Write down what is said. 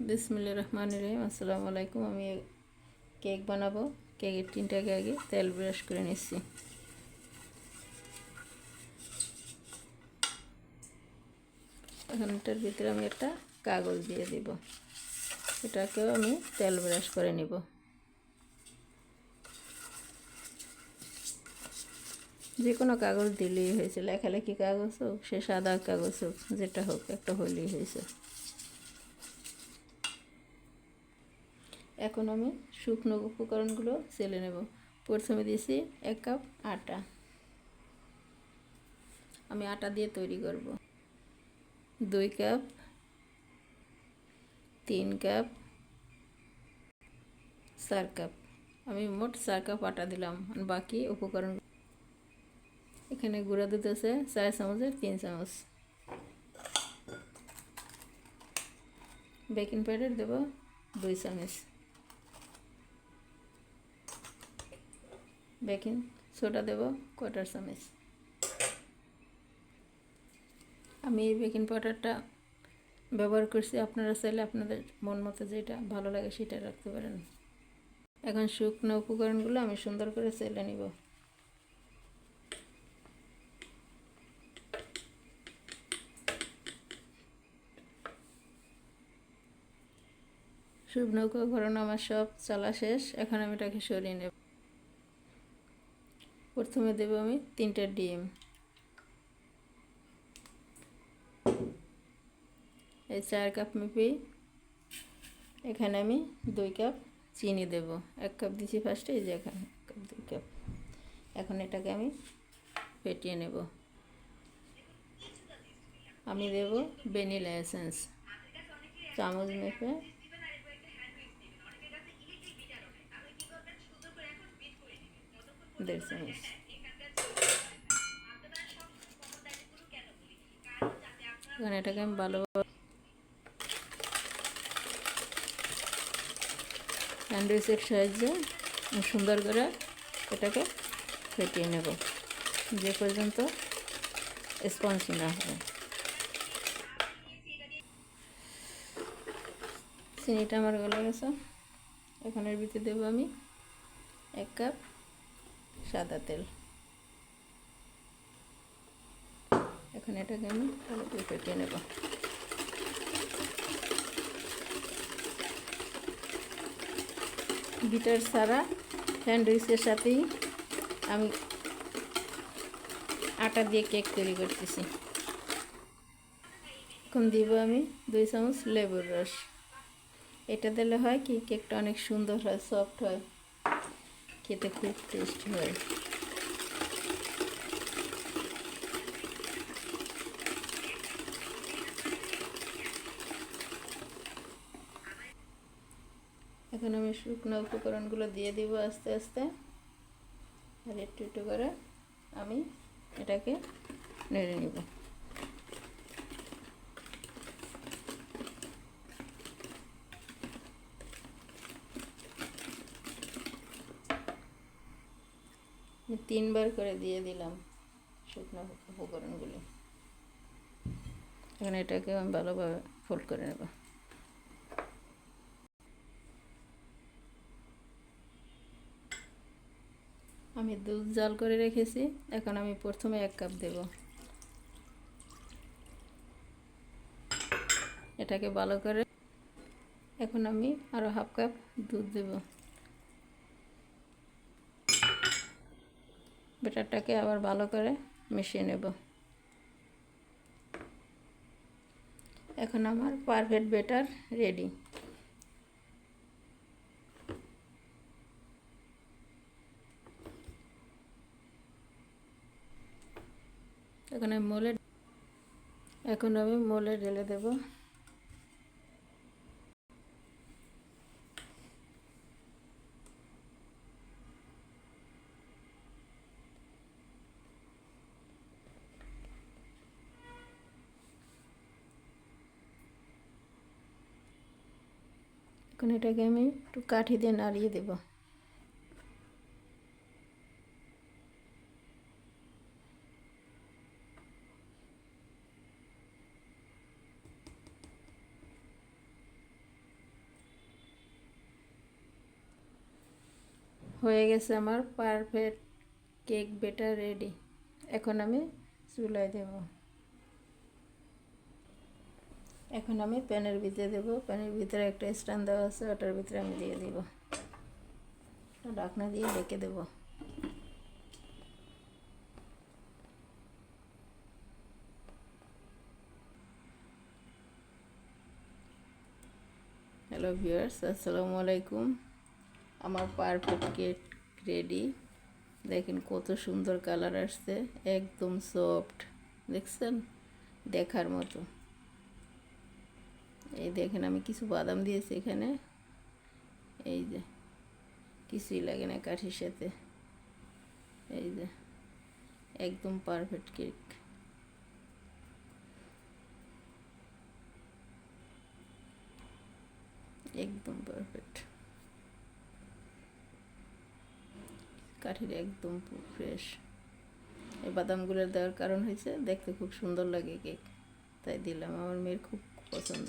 বিসমিল্লাহির রহমানির রহিম। আসসালামু আলাইকুম। আমি কেক বানাবো। কেকের টিনটাকে আগে তেল ব্রাশ করে নিচ্ছি। এখন এটার ভিতরে আমি একটা কাগজ দিয়ে দিব, এটাকেও আমি তেল ব্রাশ করে নিব। যে কোনো কাগজ দিলেই হয়েছে, লেখালেখি কাগজ হোক, সে সাদা কাগজ হোক, যেটা হোক একটা হলেই হয়েছে। এখন আমি শুকনো উপকরণগুলো চেলে নেব। প্রথমে দিয়েছি 1 কাপ আটা। আমি আটা দিয়ে তৈরি করব। 2 কাপ, 3 কাপ, 4 কাপ। আমি মোট 4 কাপ আটা দিলাম। বাকি উপকরণ এখানে গুঁড়া দুধ আছে 4 চামচের 3 চামচ। বেকিং পাউডার দেব 2 চামচ। বেকিং সোডা দেব 1/4 চামচ। আমি এই বেকিং পাউডারটা ব্যবহার করছি, আপনারা চাইলে আপনাদের মন মতো যেটা ভালো লাগে সেটা রাখতে পারেন। এখন শুকনো উপকরণগুলো আমি সুন্দর করে চেলে নিব। শুকনো উপকরণ আমার সব চালা শেষ। এখন আমি এটাকে সরিয়ে নেব। প্রথমে দেব আমি 3টা ডিম। এই 4 কাপ মেপে এখানে আমি 2 কাপ চিনি দেব। 1 কাপ দিয়েছি ফার্স্টে, এই যে এখানে 2 কাপ। এখন এটাকে আমি ফেটিয়ে নেব। আমি দেব ভ্যানিলা এসেন্স চামচ মেপে 1.5 চামচ। এখন এটাকে আমি ভালোভাবে স্যান্ডউইচের সাহায্যে সুন্দর করে এটাকে ফেটিয়ে নেব, যে পর্যন্ত স্পঞ্জ না হয়। চিনিটা আমার গলে গেছে। এখন এর ভিতরে দেবো আমি 1 কাপ সাদা তেল। এখন এটাকে আমি ভালো করে ফেটিয়ে নেব। বিটার ছাড়া স্যান্ডউইচের সাথেই আমি আটা দিয়ে কেক তৈরি করতেছি। এখন দিব আমি 2 চামচ লেবুর রস। এটা দিলে হয় কি, কেকটা অনেক সুন্দর হয়, সফট হয়, খেতে খুব টেস্টি হয়। এখন আমি শুকনো উপকরণগুলো দিয়ে দিব আস্তে আস্তে, আর একটু একটু করে আমি এটাকে নেড়ে নিব। আমি 3বার করে দিয়ে দিলাম শুকনো উপকরণগুলো। এখন এটাকে আমি ভালোভাবে ফোল্ড করে নেব। আমি দুধ জাল করে রেখেছি। এখন আমি প্রথমে 1 কাপ দেব। এটাকে ভালো করে, এখন আমি আরও 1/2 কাপ দুধ দেব। ব্যাটারটাকে আবার ভালো করে মিশিয়ে নেব। এখন আমার পারফেক্ট ব্যাটার রেডি। এখন আমি মোলে ঢেলে দেব। এখন এটাকে আমি একটু কাঠি দিয়ে নাড়িয়ে দেব। হয়ে গেছে আমার পারফেক্ট কেক ব্যাটার রেডি। এখন আমি চুলায় দেব। এখন আমি প্যানের ভিতরে দেবো। প্যানের ভিতরে একটা স্ট্যান্ড দেওয়া আছে, ওটার ভিতরে আমি দিয়ে দিব। ঢাকনা দিয়ে ঢেকে দেব। হ্যালো ভিউয়ার্স, আসসালামু আলাইকুম। আমার পারফেক্ট কেক রেডি। দেখেন কত সুন্দর কালার আসছে, একদম সফট, দেখছেন, দেখার মতো। এই দেখেন আমি কিছু বাদাম দিয়েছি এখানে, এই যে কিছুই লাগে না কাঠির সাথে। এই যে একদম পারফেক্ট কেক। একদম পারফেক্ট, কাঠির একদম ফ্রেশ। এই বাদামগুলো দেওয়ার কারণ হয়েছে দেখতে খুব সুন্দর লাগে কেক, তাই দিলাম। আমার মেয়ের খুব পছন্দ।